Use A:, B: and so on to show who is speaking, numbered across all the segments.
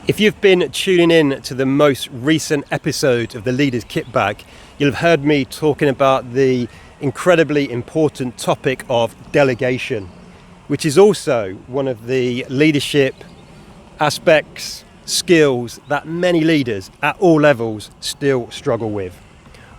A: If you've been tuning in to the most recent episode of the Leaders Kitbag, you'll have heard me talking about the incredibly important topic of delegation, which is also one of the leadership aspects, skills that many leaders at all levels still struggle with.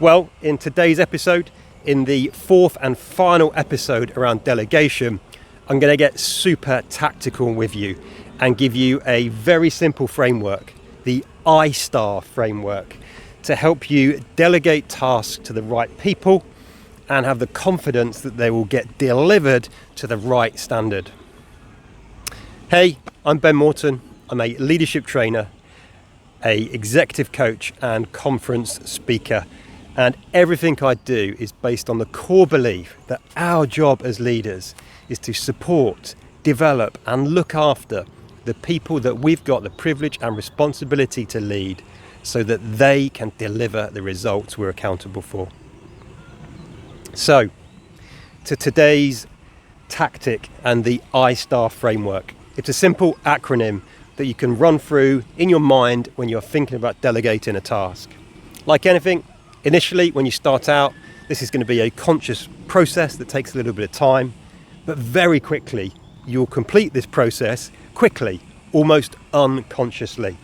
A: Well, in today's episode, in the fourth and final episode around delegation, I'm going to get super tactical with you and give you a very simple framework, the ISTAR framework, to help you delegate tasks to the right people and have the confidence that they will get delivered to the right standard. Hey, I'm Ben Morton. I'm a leadership trainer, a executive coach and conference speaker. And everything I do is based on the core belief that our job as leaders is to support, develop and look after the people that we've got the privilege and responsibility to lead so that they can deliver the results we're accountable for. So, to today's tactic and the ISTAR framework. It's a simple acronym that you can run through in your mind when you're thinking about delegating a task. Like anything, initially when you start out, this is going to be a conscious process that takes a little bit of time, but very quickly you'll complete this process quickly, almost unconsciously.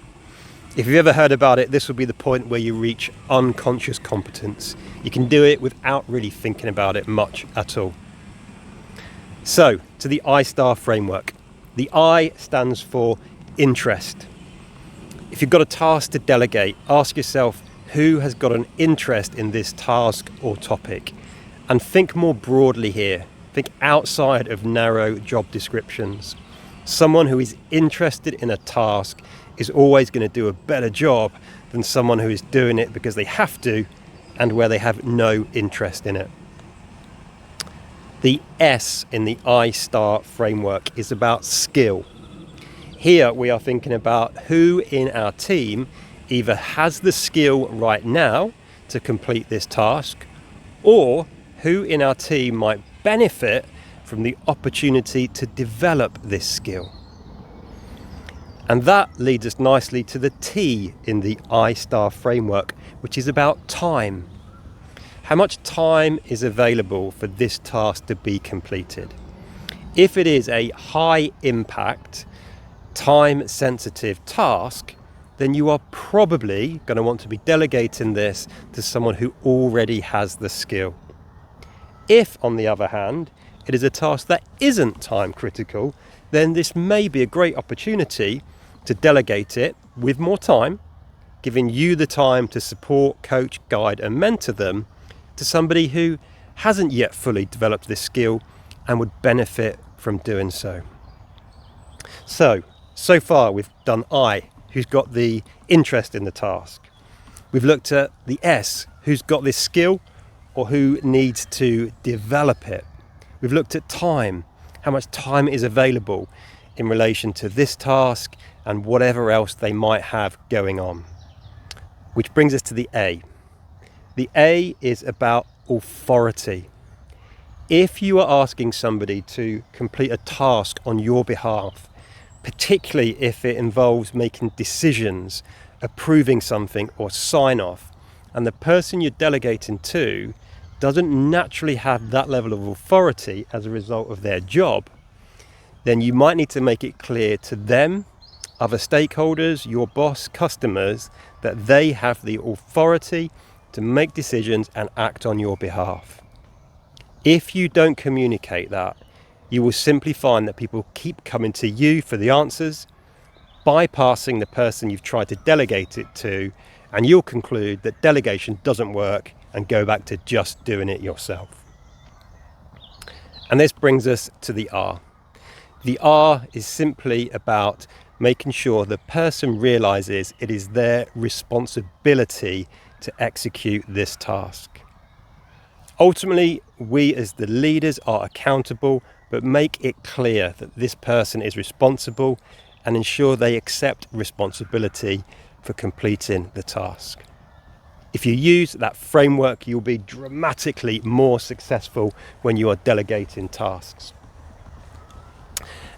A: If you've ever heard about it, this will be the point where you reach unconscious competence. You can do it without really thinking about it much at all. So, to the ISTAR framework. The I stands for interest. If you've got a task to delegate, ask yourself who has got an interest in this task or topic, and think more broadly here. Think outside of narrow job descriptions. Someone who is interested in a task is always going to do a better job than someone who is doing it because they have to and where they have no interest in it. The S in the ISTAR framework is about skill. Here we are thinking about who in our team either has the skill right now to complete this task, or who in our team might benefit from the opportunity to develop this skill. And that leads us nicely to the T in the ISTAR framework, which is about time. How much time is available for this task to be completed? If it is a high impact, time sensitive task, then you are probably going to want to be delegating this to someone who already has the skill. If, on the other hand, it is a task that isn't time critical, then this may be a great opportunity to delegate it with more time, giving you the time to support, coach, guide and mentor them to somebody who hasn't yet fully developed this skill and would benefit from doing so. So far we've done I, who's got the interest in the task. We've looked at the S, who's got this skill or who needs to develop it. We've looked at time, how much time is available in relation to this task and whatever else they might have going on. Which brings us to the A. The A is about authority. If you are asking somebody to complete a task on your behalf, particularly if it involves making decisions, approving something or sign off, and the person you're delegating to doesn't naturally have that level of authority as a result of their job, then you might need to make it clear to them, other stakeholders, your boss, customers, that they have the authority to make decisions and act on your behalf. If you don't communicate that, you will simply find that people keep coming to you for the answers, bypassing the person you've tried to delegate it to, and you'll conclude that delegation doesn't work and go back to just doing it yourself. And this brings us to the R. The R is simply about making sure the person realizes it is their responsibility to execute this task. Ultimately, we as the leaders are accountable, but make it clear that this person is responsible and ensure they accept responsibility for completing the task. If you use that framework, you'll be dramatically more successful when you are delegating tasks.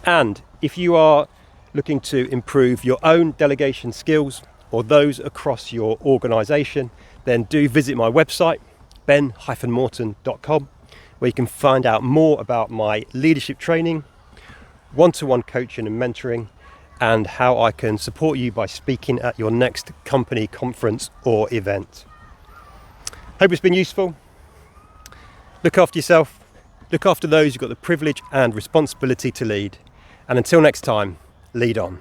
A: And if you are looking to improve your own delegation skills or those across your organisation, then do visit my website, ben-morton.com, where you can find out more about my leadership training, one-to-one coaching and mentoring, and how I can support you by speaking at your next company conference or event. Hope it's been useful. Look after yourself, look after those you've got the privilege and responsibility to lead, and until next time, lead on.